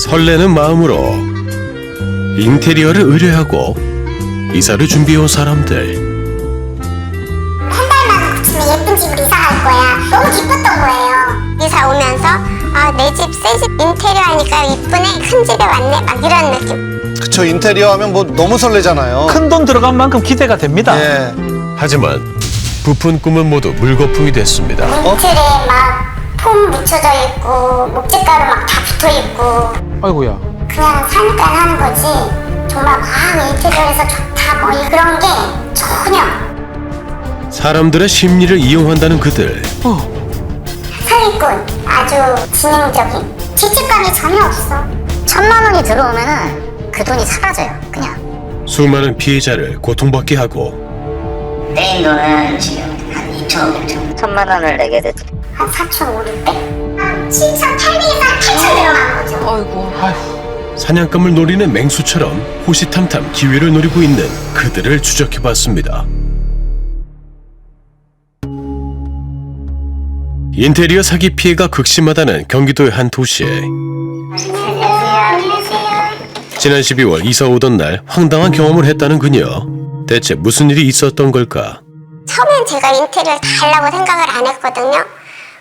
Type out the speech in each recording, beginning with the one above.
설레는 마음으로 인테리어를 의뢰하고 이사를 준비해온 사람들. 한 달만 붙이면 예쁜 집으로 이사 갈 거야. 너무 기뻤던 거예요. 이사 오면서 내 집 새 집 인테리어 하니까 이쁘네, 큰 집에 왔네, 막 이런 느낌. 그쵸, 인테리어 하면 뭐 너무 설레잖아요. 큰 돈 들어간 만큼 기대가 됩니다. 예. 하지만 부푼 꿈은 모두 물거품이 됐습니다. 문틀에 막 폼 묻혀져 있고 목재가루 막 다 붙어 있고 아이고야. 그냥 사니까 하는 거지. 정말 인테리어에서 좋다 뭐 그런 게 전혀. 사람들의 심리를 이용한다는 그들. 사기꾼, 아주 지능적인 죄책감이 전혀 없어. 1,000만 원이 들어오면은 그 돈이 사라져요, 그냥. 수많은 피해자를 고통받게 하고 떼인 돈은 지금 한 2,500 정도. 1,000만 원을 내게 됐죠. 한 4,500? 7,800에서 8,000 들어간 거죠. 아이고. 사냥감을 노리는 맹수처럼 호시탐탐 기회를 노리고 있는 그들을 추적해봤습니다. 인테리어 사기 피해가 극심하다는 경기도의 한 도시에 지난 12월 이사 오던 날 황당한 경험을 했다는 그녀. 대체 무슨 일이 있었던 걸까? 처음엔 제가 인테리어를 다 하려고 생각을 안 했거든요.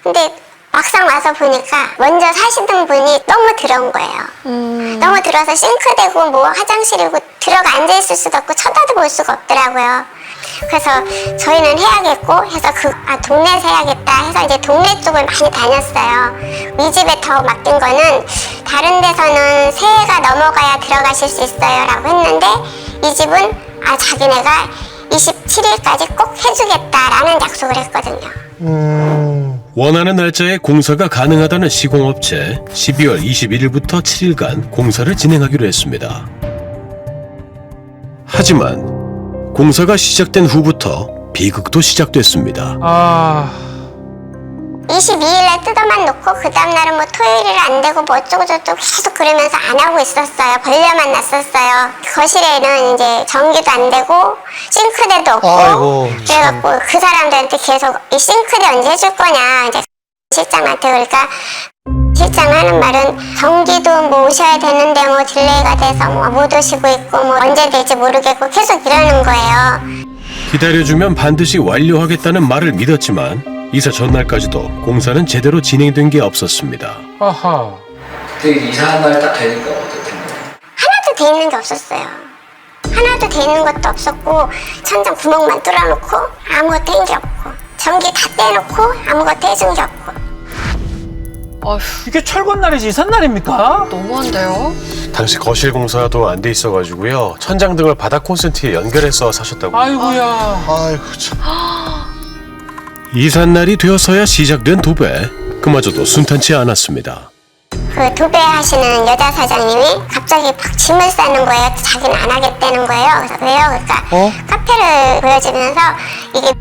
근데 막상 와서 보니까 먼저 사시던 분이 너무 더러운 거예요. 너무 들어서 싱크대고 뭐 화장실이고 들어가 앉아있을 수도 없고 쳐다도 볼 수가 없더라고요. 그래서 저희는 해야겠고 해서 동네에서 해야겠다 해서 이제 동네 쪽을 많이 다녔어요. 이 집에 더 맡긴 거는 다른 데서는 새해가 넘어가야 들어가실 수 있어요 라고 했는데 이 집은 자기네가 27일까지 꼭 해주겠다라는 약속을 했거든요. 원하는 날짜에 공사가 가능하다는 시공업체 12월 21일부터 7일간 공사를 진행하기로 했습니다. 하지만 공사가 시작된 후부터 비극도 시작됐습니다. 22일날 뜯어만 놓고 그 다음날은 뭐 토요일이 안 되고 뭐 어쩌고저쩌고 계속 그러면서 안 하고 있었어요. 벌레만 났었어요. 거실에는 이제 전기도 안 되고 싱크대도 없고 아이고, 그래갖고 그 사람들한테 계속 이 싱크대 언제 해줄 거냐 이제 실장한테. 그러니까 실장 하는 말은 전기도 뭐 오셔야 되는데 뭐 딜레이가 돼서 뭐 못 오시고 있고 뭐 언제 될지 모르겠고 계속 이러는 거예요. 기다려주면 반드시 완료하겠다는 말을 믿었지만 이사 전날까지도 공사는 제대로 진행된 게 없었습니다. 아하. 그때 이사한 날 딱 되니까 어떻던가요? 하나도 돼 있는 게 없었어요. 하나도 돼 있는 것도 없었고 천장 구멍만 뚫어놓고 아무것도 한 게 없고 전기 다 떼놓고 아무것도 해준 게 없고. 어휴, 이게 철권날이지 이삿날입니까? 너무한데요? 당시 거실 공사도 안 돼 있어가지고요. 천장 등을 바닥 콘센트에 연결해서 사셨다고. 아이고야. 아이고, 참. 이삿날이 되어서야 시작된 도배. 그마저도 순탄치 않았습니다. 그 도배하시는 여자 사장님이 갑자기 막 짐을 싸는 거예요. 자기는 안 하겠다는 거예요. 그래서 왜요? 그러니까 카페를 보여주면서 이게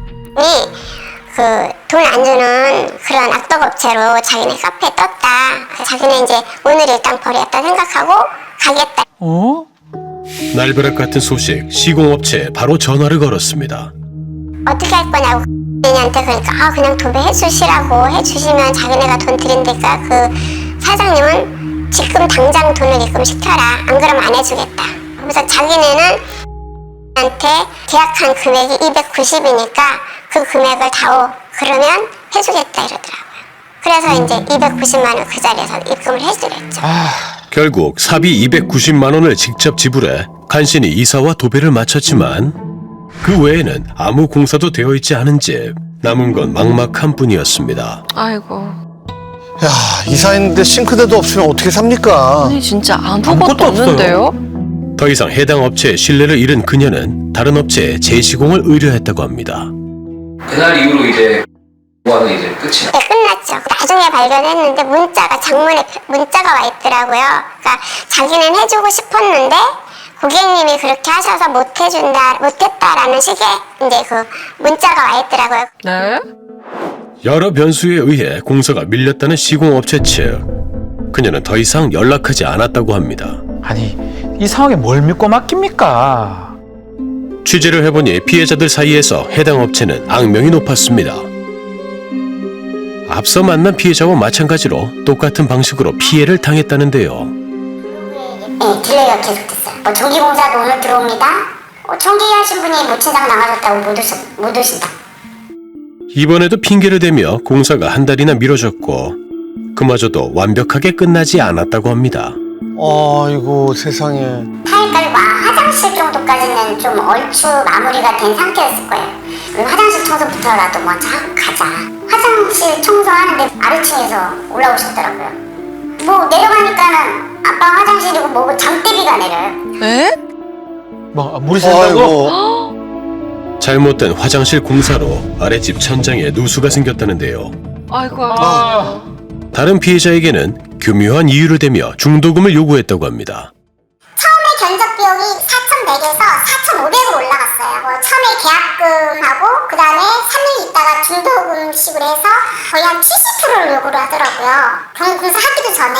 그 돈 안 주는 그런 악덕업체로 자기네 카페에 떴다. 그래서 자기는 이제 오늘 일단 버렸다 생각하고 가겠다. 날벼락 같은 소식, 시공업체에 바로 전화를 걸었습니다. 어떻게 할 거냐고 얘한테. 그러니까 그냥 도배해 주시라고 해주시면 자기네가 돈 드린다니까 그 사장님은 지금 당장 돈을 입금시켜라. 안 그러면 안 해주겠다. 그래서 자기네는 한테 계약한 금액이 290이니까 그 금액을 다오 그러면 해주겠다 이러더라고요. 그래서 이제 290만 원 그 자리에서 입금을 해주랬죠. 결국 사비 290만 원을 직접 지불해 간신히 이사와 도배를 마쳤지만 그 외에는 아무 공사도 되어 있지 않은 집. 남은 건 막막한 뿐이었습니다. 아이고. 야, 이사했는데 싱크대도 없으면 어떻게 삽니까? 아니 진짜 아무것도 아무것도 없는데요? 더 이상 해당 업체의 신뢰를 잃은 그녀는 다른 업체에 재시공을 의뢰했다고 합니다. 그날 이후로 이제 공부하는 이제 끝이 나. 네, 끝났죠. 나중에 발견했는데 장문에 문자가 와 있더라고요. 그러니까 자기는 해주고 싶었는데 고객님이 그렇게 하셔서 못했다라는 식의 이제 그 문자가 와 있더라고요. 네? 여러 변수에 의해 공사가 밀렸다는 시공업체 측. 그녀는 더 이상 연락하지 않았다고 합니다. 아니 이 상황에 뭘 믿고 맡깁니까? 취재를 해보니 피해자들 사이에서 해당 업체는 악명이 높았습니다. 앞서 만난 피해자와 마찬가지로 똑같은 방식으로 피해를 당했다는데요. 네, 딜레이가 계속 됐어요. 뭐 전기공사도 오늘 들어옵니다. 전기하신 분이 모친상 나가셨다고 못 오신다. 이번에도 핑계를 대며 공사가 한 달이나 미뤄졌고 그마저도 완벽하게 끝나지 않았다고 합니다. 아이고 세상에. 타일까지 화장실 정도까지는 좀 얼추 마무리가 된 상태였을 거예요. 그럼 화장실 청소부터라도 먼저 하고 가자. 화장실 청소하는데 아래층에서 올라오셨더라고요. 뭐 내려가니까는 아빠 화장실이고 뭐고 장대비가 내려요. 에? 뭐 물이 샌다고? 아이고. 잘못된 화장실 공사로 아랫집 천장에 누수가 생겼다는데요. 아이고. 아, 다른 피해자에게는 교묘한 이유를 대며 중도금을 요구했다고 합니다. 처음에 견적 비용이 4,100에서 4,500으로 올라갔어요. 처음에 계약금하고 그 다음에 3일 있다가 중도금식으로 해서 거의 한 70%를 요구를 하더라고요. 공사하기도 전에.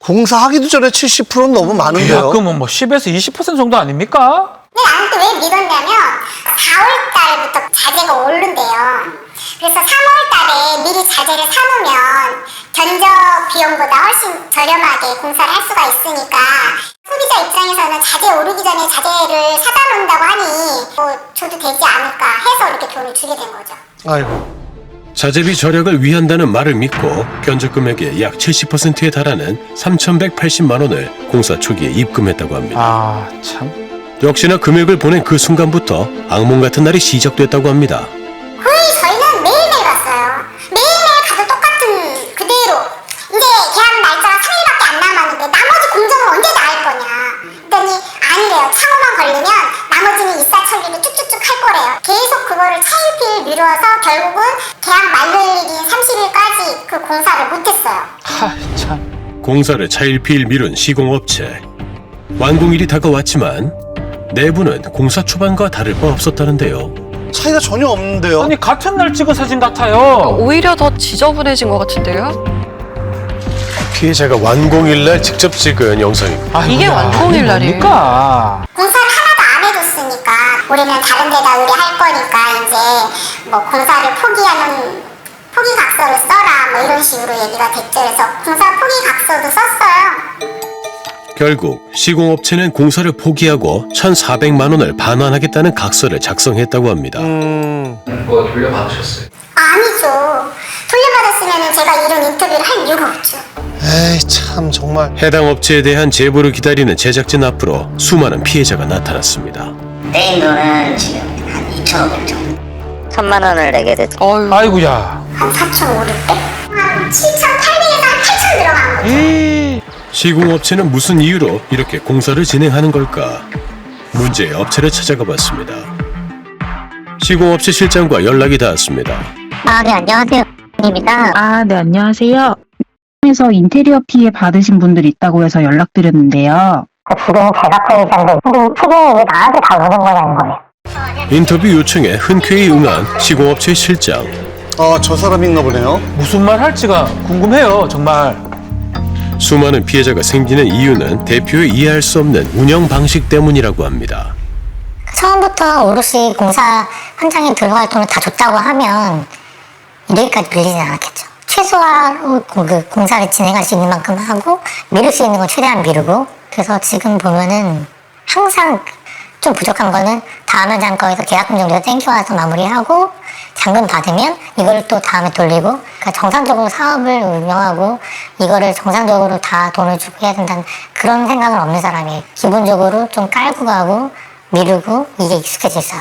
공사하기도 전에 70%는 너무 많은데요. 계약금은 뭐 10에서 20% 정도 아닙니까? 근데 나는 또 왜 믿었냐면 4월 달부터 자재가 오른대요. 그래서 3월 달에 미리 자재를 사놓으면 견적 비용보다 훨씬 저렴하게 공사를 할 수가 있으니까 소비자 입장에서는 자재 오르기 전에 자재를 사다 놓는다고 하니 뭐 줘도 되지 않을까 해서 이렇게 돈을 주게 된 거죠. 아이고. 자재비 절약을 위한다는 말을 믿고 견적 금액의 약 70%에 달하는 3,180만 원을 공사 초기에 입금했다고 합니다. 아, 참. 역시나 금액을 보낸 그 순간부터 악몽 같은 날이 시작됐다고 합니다. 거의 저희는 매일매일 갔어요. 매일매일 가도 똑같은 그대로. 이제 계약 날짜가 3일밖에 안 남았는데 나머지 공정은 언제 다 할 거냐. 그랬더니 아니래요. 차고만 걸리면 나머지는 일사천리로 쭉쭉쭉 할 거래요. 계속 그거를 차일피일 미뤄서 결국은 계약 만료일인 30일까지 그 공사를 못했어요. 하, 참. 공사를 차일피일 미룬 시공업체. 완공일이 다가왔지만 내부는 공사 초반과 다를 바 없었다는데요. 차이가 전혀 없는데요. 아니 같은 날 찍은 사진 같아요. 오히려 더 지저분해진 것 같은데요? 피해자가 완공일날 직접 찍은 영상입니다. 아, 이게 완공일 날이에요. 뭡니까? 공사를 하나도 안 해줬으니까 우리는 다른 데다 의뢰할 거니까 이제 뭐 공사를 포기하는 포기각서를 써라 뭐 이런 식으로 얘기가 됐죠. 그래서 공사 포기각서도 썼어요. 결국 시공업체는 공사를 포기하고 1,400만 원을 반환하겠다는 각서를 작성했다고 합니다. 그거 돌려받으셨어요? 아니죠. 돌려받았으면 제가 이런 인터뷰를 할 이유가 없죠. 에이 참 정말. 해당 업체에 대한 제보를 기다리는 제작진 앞으로 수많은 피해자가 나타났습니다. 떼인 돈은 지금 한 2,500 정도. 1,000만 원을 내게 됐죠. 어휴. 아이고야. 한 4,500대? 한 7,800에서 한 8,000 들어간 거죠. 이 시공업체는 무슨 이유로 이렇게 공사를 진행하는 걸까? 문제의 업체를 찾아가 봤습니다. 시공업체 실장과 연락이 닿았습니다. 네, 안녕하세요. 입니다. 아, 네, 안녕하세요. 에서 인테리어 피해 받으신 분들 있다고 해서 연락드렸는데요. 지금 제가 포기했는데 책임이 왜 나한테 다 오는 거냐는 거예요. 인터뷰 요청에 흔쾌히 응한 시공업체 실장. 저 사람인가 보네요. 무슨 말 할지가 궁금해요, 정말. 수많은 피해자가 생기는 이유는 대표의 이해할 수 없는 운영 방식 때문이라고 합니다. 처음부터 오롯이 공사 현장에 들어갈 돈을 다 줬다고 하면 여기까지 밀리진 않았겠죠. 최소화로 그 공사를 진행할 수 있는 만큼 하고 미룰 수 있는 건 최대한 미루고 그래서 지금 보면은 항상 좀 부족한 거는 다음 현장 거에서 계약금 정도 땡겨와서 마무리하고 잔금 받으면 이걸 또 다음에 돌리고 그러니까 정상적으로 사업을 운영하고 이거를 정상적으로 다 돈을 주고 해야 된다는 그런 생각은 없는 사람이에요. 기본적으로 좀 깔고 가고 미루고 이게 익숙해져 있어요.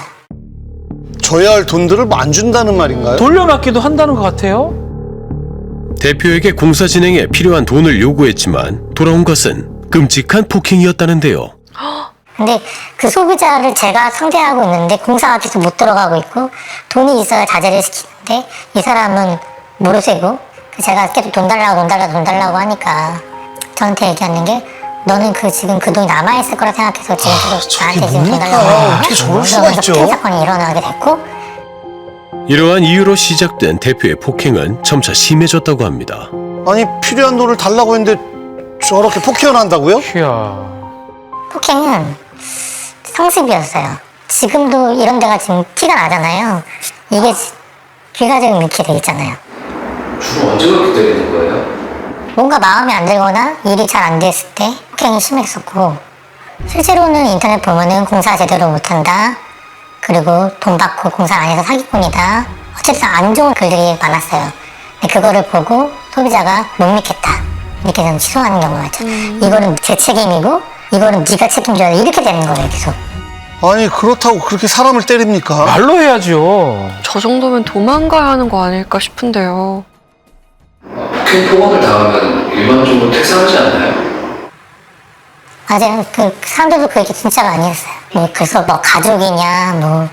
줘야 할 돈들을 안 준다는 말인가요? 돌려막기도 한다는 것 같아요. 대표에게 공사 진행에 필요한 돈을 요구했지만 돌아온 것은 끔찍한 폭행이었다는데요. 근데 그 소비자를 제가 상대하고 있는데 공사가 계속 못 들어가고 있고 돈이 있어야 자재를 시키는데 이 사람은 모르쇠고 제가 계속 돈 달라고 하니까 저한테 얘기하는 게 너는 지금 그 돈이 남아있을 거라 생각해서 지금 나한테 지금 돈 달라고 하는 어떻게 저럴 수가 그러면서 있죠? 폭행 사건이 일어나게 됐고 이러한 이유로 시작된 대표의 폭행은 점차 심해졌다고 합니다. 아니 필요한 돈을 달라고 했는데 저렇게 폭행을 한다고요? 이야. 폭행은 성습이었어요. 지금도 이런 데가 지금 티가 나잖아요. 이게 귀가 지금 이렇게 돼 있잖아요. 주로 언제 그렇게 되는 거예요? 뭔가 마음에 안 들거나 일이 잘 안 됐을 때 폭행이 심했었고, 실제로는 인터넷 보면은 공사 제대로 못한다, 그리고 돈 받고 공사 안 해서 사기꾼이다, 어쨌든 안 좋은 글들이 많았어요. 근데 그거를 보고 소비자가 못 믿겠다, 이렇게 좀 취소하는 경우가 많죠. 이거는 제 책임이고 이거는 네가 책임져야 돼, 이렇게 되는 거예요, 계속. 아니 그렇다고 그렇게 사람을 때립니까? 말로 해야죠. 저 정도면 도망가야 하는 거 아닐까 싶은데요. 큰 폭언을 당하면 일반적으로 퇴사하지 않나요? 맞아요. 그 사람들도 그게 진짜가 아니었어요. 뭐 그래서 뭐 가족이냐 뭐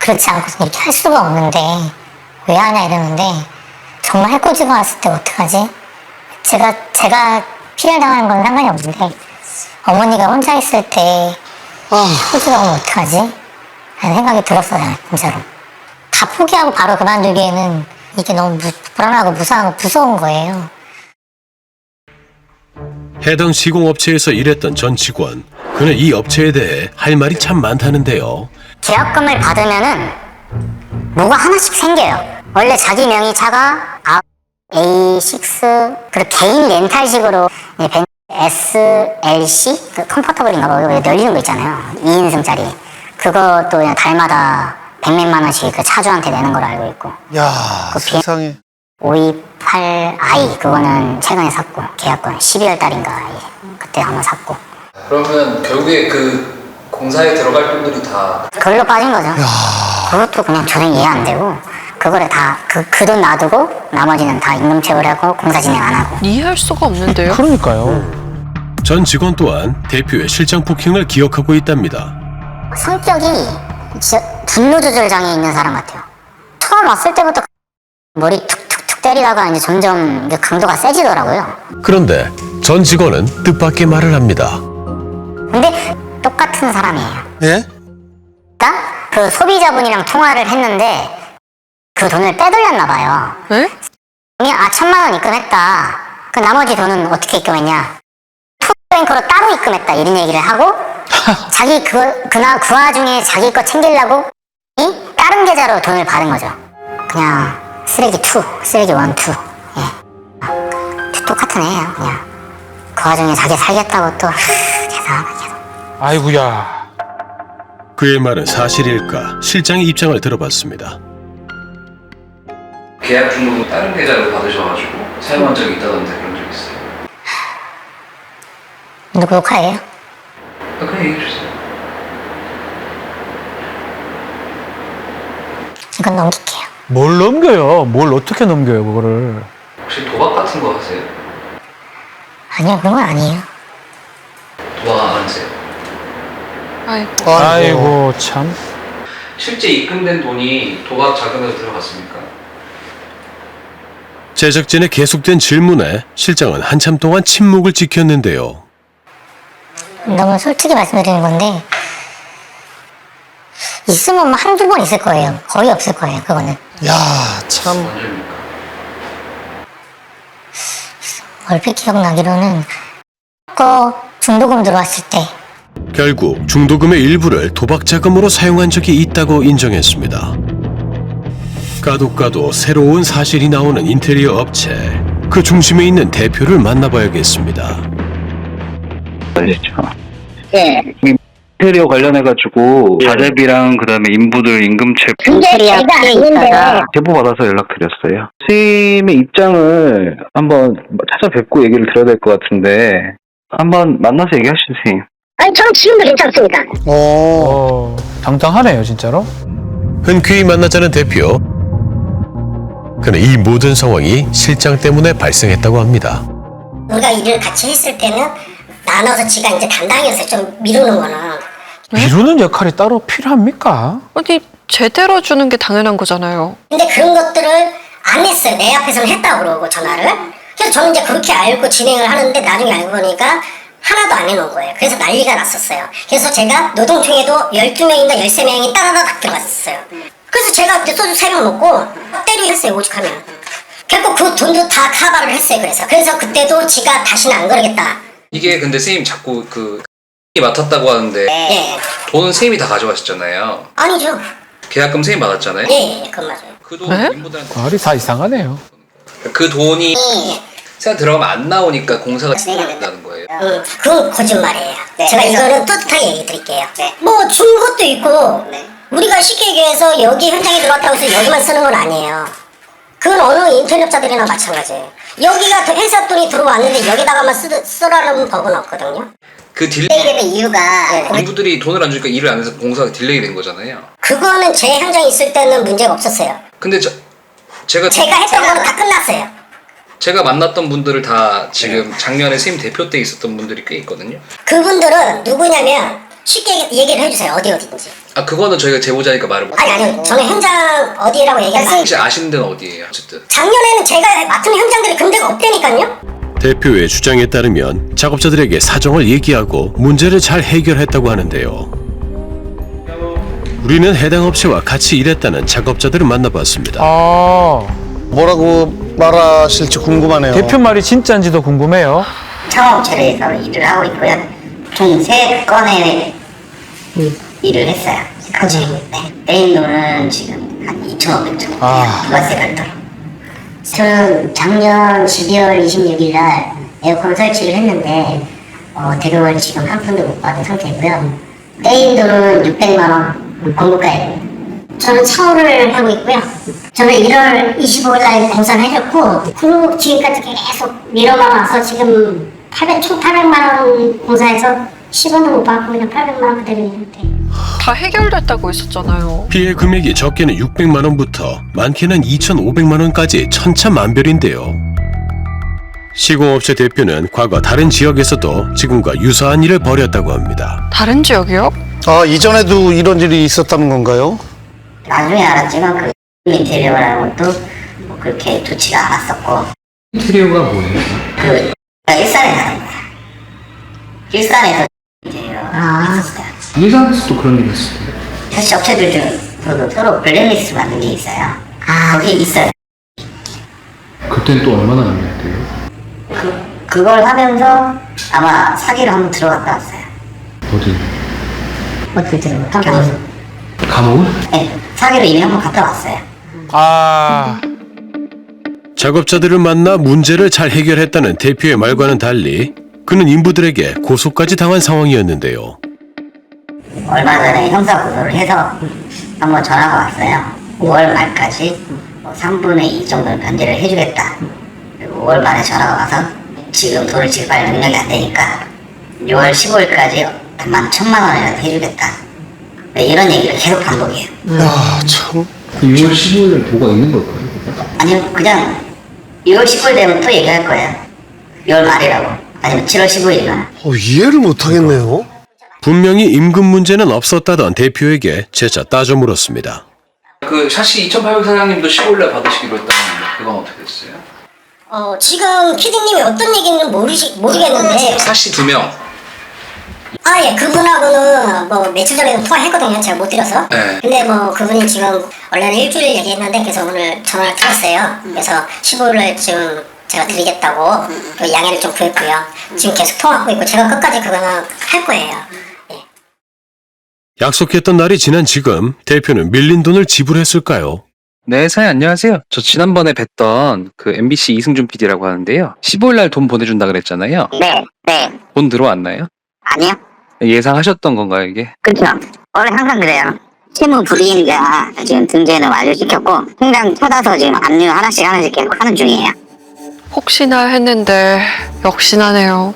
그렇지 않고서 이렇게 할 수가 없는데 왜 하냐 이러는데, 정말 해코지가 왔을 때 어떡하지? 제가 피해를 당하는 건 상관이 없는데 어머니가 혼자 있을 때 해코지가 오면 어떡하지? 라는 생각이 들었어요, 진짜로. 다 포기하고 바로 그만두기에는 이게 너무 불안하고 무서운 거예요. 해당 시공업체에서 일했던 전 직원. 그는 이 업체에 대해 할 말이 참 많다는데요. 계약금을 받으면은 뭐가 하나씩 생겨요. 원래 자기 명의 차가 A6, 그리고 개인 렌탈식으로 SLC? 그 컴포터블인가 뭐 열리는 거 있잖아요. 2인승짜리. 그것도 그냥 달마다 100몇만 원씩 그 차주한테 내는 걸로 알고 있고. 야 그 세상에. 528i 그거는 최근에 샀고, 계약금 12월 달인가 그때 한번 샀고. 그러면 결국에 그 공사에 들어갈 분들이 다 그걸로 빠진 거죠. 그것도 그냥 전혀 이해 안 되고, 그거를 다 그 돈 놔두고 나머지는 다 임금 체불하고 공사 진행 안 하고. 이해할 수가 없는데요. 그러니까요. 전 직원 또한 대표의 실장 폭행을 기억하고 있답니다. 성격이 진짜 분노 조절 장애 있는 사람 같아요. 처음 왔을 때부터 머리 툭툭툭 때리다가 이제 점점 강도가 세지더라고요. 그런데 전 직원은 뜻밖의 말을 합니다. 근데 똑같은 사람이에요. 예? 그러니까 그 소비자분이랑 통화를 했는데 그 돈을 빼돌렸나 봐요. 네? 그냥 1,000만 원 입금했다. 그 나머지 돈은 어떻게 입금했냐? 투뱅크로 따로 입금했다, 이런 얘기를 하고 자기 그 와중에 자기 거 챙기려고 다른 계좌로 돈을 받은 거죠. 그냥 쓰레기 2, 쓰레기 1, 2. 예. 똑같은 애예요, 그냥. 그 와중에 자기 살겠다고 또 죄송하다 계속. 아이고야. 그의 말은 사실일까? 실장의 입장을 들어봤습니다. 계약 중도금 다른 계좌로 받으셔가지고 사용한 적이 있다던데 그런 적 있어요? 누구 욕하예요? 그냥 얘기해주세요. 이건 넘길게요. 뭘 넘겨요? 뭘 어떻게 넘겨요, 그거를? 혹시 도박 같은 거 하세요? 아니요, 그런 건 아니에요. 도박 안 하세요? 아이고. 아이고, 참. 실제 입금된 돈이 도박 자금으로 들어갔습니까? 제작진의 계속된 질문에 실장은 한참 동안 침묵을 지켰는데요. 너무 솔직히 말씀드리는 건데, 있으면 뭐 한두 번 있을 거예요. 거의 없을 거예요, 그거는. 야 참. 언제입니까? 얼핏 기억나기로는 중도금 들어왔을 때. 결국 중도금의 일부를 도박 자금으로 사용한 적이 있다고 인정했습니다. 까도 새로운 사실이 나오는 인테리어 업체. 그 중심에 있는 대표를 만나봐야겠습니다. 아시죠? 네. 인테리어 관련해가지고 자재비랑 그다음에 인부들 임금체 인테리어 피해 있어서. 제보 받아서 연락드렸어요. 스님의 입장을 한번 찾아뵙고 얘기를 드려야 될 것 같은데 한번 만나서 얘기하시죠, 스님. 아니, 저는 지금도 괜찮습니다. 당당하네요, 진짜로. 흔쾌히 만나자는 대표. 그는 이 모든 상황이 실장 때문에 발생했다고 합니다. 우리가 일을 같이 했을 때는 나눠서 지가 이제 담당이었어요. 좀 미루는 거는. 미루는 역할이 따로 필요합니까? 아니, 제대로 주는 게 당연한 거잖아요. 근데 그런 것들을 안 했어요. 내 앞에서는 했다고 그러고, 전화를. 그래서 저는 이제 그렇게 알고 진행을 하는데 나중에 알고 보니까 하나도 안 해놓은 거예요. 그래서 난리가 났었어요. 그래서 제가 노동청에도 12명인가 13명이 따다닥 들어갔었어요. 그래서 제가 이제 소주 3병 먹고 때리기 했어요, 오죽하면. 결국 그 돈도 다 카바를 했어요, 그래서 그때도 지가 다시는 안 그러겠다. 이게 근데 선생님 자꾸 그 맡았다고 하는데 네. 돈은 선생님이 다 가져가셨잖아요. 아니죠. 계약금 선생님 받았잖아요. 네, 그건 맞아요. 그 돈 네? 인부들한테 말이 다 이상하네요. 그 돈이 네. 생각 들어가면 안 나오니까 공사가 진행된다는 거예요. 그건 거짓말이에요. 제가 이거는 떳떳하게 얘기 드릴게요. 뭐 준 것도 있고 우리가 쉽게 얘기해서 여기 현장에 들어왔다고 해서 여기만 쓰는 건 아니에요. 그건 어느 인테리어업자들이나 마찬가지예요. 여기가 회사 돈이 들어왔는데 여기다가만 쓰라는 법은 없거든요. 그 딜레이 되는 이유가 인부들이 돈을 안 주니까 일을 안 해서 공사가 딜레이 된 거잖아요. 그거는 제 현장에 있을 때는 문제가 없었어요. 근데 제가 했던 거는 다 끝났어요. 제가 만났던 분들을 다 지금 작년에 선생님 대표 때 있었던 분들이 꽤 있거든요. 그분들은 누구냐면 쉽게 얘기를 해주세요. 어디인지. 아 그거는 저희가 제보자니까 말을 못. 아니요. 저는 현장 어디라고 얘기하면 혹시 아시는 데는 어디예요? 어쨌든 작년에는 제가 맡은 현장들이 근데가 없다니까요. 대표의 주장에 따르면 작업자들에게 사정을 얘기하고 문제를 잘 해결했다고 하는데요. 우리는 해당 업체와 같이 일했다는 작업자들을 만나봤습니다. 뭐라고 말하실지 궁금하네요. 대표 말이 진짜인지도 궁금해요. 창업체에서 일을 하고 있고요. 총 3건의 일을 했어요. 그치? 네. 떼인 돈은 지금 한 2,500 정도. 부가세 별도로. 저는 작년 12월 26일 날 에어컨 설치를 했는데 대금을 지금 한 푼도 못 받은 상태고요. 떼인 돈은 600만 원 공급가액. 저는 차오를 하고 있고요. 저는 1월 25일 날 공사를 해줬고 그리고 지금까지 계속 밀어봐서 지금 총 800만 원 공사해서 10원도 못 받고 그냥 800만 원 그대로 있는데. 다 해결됐다고 했었잖아요. 피해 금액이 적게는 600만 원부터 많게는 2,500만 원까지 천차만별인데요. 시공업체 대표는 과거 다른 지역에서도 지금과 유사한 일을 벌였다고 합니다. 다른 지역이요? 이전에도 이런 일이 있었다는 건가요? 나중에 알았지만 그 인테리어라는 것도 뭐 그렇게 좋지가 않았었고. 인테리어가 뭐예요? 일산에 사는 거야. 일산에서 인테리어가 있었어요. 일산에서도 그런 일이 있어요. 사실 업체들 중에서도 서로 블랙리스트 만든 게 있어요. 거기 있어요. 그때는 또 얼마나 남겼대요? 그걸 하면서 아마 사기로 한번 들어갔다 왔어요. 어디? 어떻게 들어갔다? 감옥. 감옥? 네, 사기로 이미 한번 갔다 왔어요. 작업자들을 만나 문제를 잘 해결했다는 대표의 말과는 달리 그는 인부들에게 고소까지 당한 상황이었는데요. 얼마 전에 형사고소를 해서 한번 전화가 왔어요. 5월 말까지 3분의 2 정도는 변제를 해주겠다. 그리고 5월 말에 전화가 와서 지금 돈을 지급할 능력이 안 되니까 6월 15일까지 1,000만 원이라도 해주겠다. 이런 얘기를 계속 반복해요. 참. 6월 15일에 보고가 있는 걸까요? 아니요, 그냥 6월 15일 되면 또 얘기할 거예요. 6월 말이라고. 아니면 7월 15일이나. 이해를 못하겠네요. 분명히 임금 문제는 없었다던 대표에게 재차 따져 물었습니다. 그 샤시 2,800 사장님도 15일날 받으시기로 했다는데 그건 어떻게 됐어요? 지금 PD님이 어떤 얘기는 모르겠는데. 샤시 2명. 예, 그분하고는 뭐 며칠 전에 통화했거든요. 제가 못 드려서. 네. 근데 뭐 그분이 지금 원래는 일주일 얘기했는데 그래서 오늘 전화를 드렸어요. 그래서 15일을 지금 제가 드리겠다고 그 양해를 좀 구했고요. 지금 계속 통화하고 있고 제가 끝까지 그거는 할 거예요. 약속했던 날이 지난 지금 대표는 밀린 돈을 지불했을까요? 네, 사장님 안녕하세요. 저 지난번에 뵀던 그 MBC 이승준 PD라고 하는데요. 15일날 돈 보내준다 그랬잖아요. 네. 돈 들어왔나요? 아니요. 예상하셨던 건가요, 이게? 그렇죠. 원래 항상 그래요. 채무 불이인가 지금 등재는 완료시켰고 통장 찾아서 지금 압류 하나씩 계속 하는 중이에요. 혹시나 했는데 역시나네요.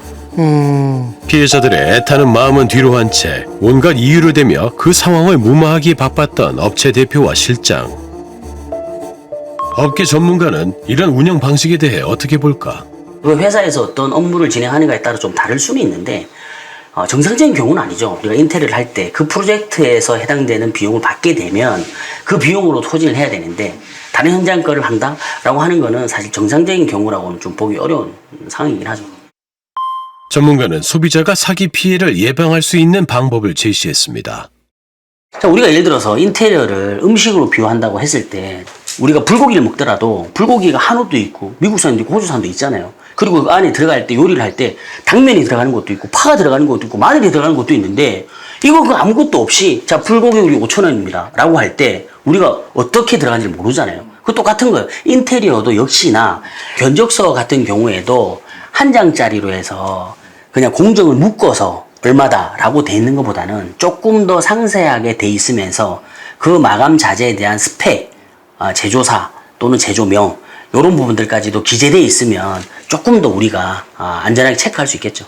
피해자들의 애타는 마음은 뒤로 한 채 온갖 이유를 대며 그 상황을 무마하기 바빴던 업체 대표와 실장. 업계 전문가는 이런 운영 방식에 대해 어떻게 볼까? 그 회사에서 어떤 업무를 진행하는가에 따라 좀 다를 수는 있는데 정상적인 경우는 아니죠. 우리가 인테리어를 할 때 그 프로젝트에서 해당되는 비용을 받게 되면 그 비용으로 소진을 해야 되는데 다른 현장 거를 한다라고 하는 거는 사실 정상적인 경우라고는 좀 보기 어려운 상황이긴 하죠. 전문가는 소비자가 사기 피해를 예방할 수 있는 방법을 제시했습니다. 자, 우리가 예를 들어서 인테리어를 음식으로 비유한다고 했을 때 우리가 불고기를 먹더라도 불고기가 한우도 있고 미국산도 있고 호주산도 있잖아요. 그리고 그 안에 들어갈 때 요리를 할 때 당면이 들어가는 것도 있고 파가 들어가는 것도 있고 마늘이 들어가는 것도 있는데 이거 그 아무것도 없이 자 불고기 우리 5,000원입니다 라고 할 때 우리가 어떻게 들어가는지 모르잖아요. 그 똑같은 거예요. 인테리어도 역시나 견적서 같은 경우에도 한 장짜리로 해서 그냥 공정을 묶어서 얼마다라고 돼 있는 것보다는 조금 더 상세하게 돼 있으면서 그 마감 자재에 대한 스펙, 제조사 또는 제조명 이런 부분들까지도 기재돼 있으면 조금 더 우리가 안전하게 체크할 수 있겠죠.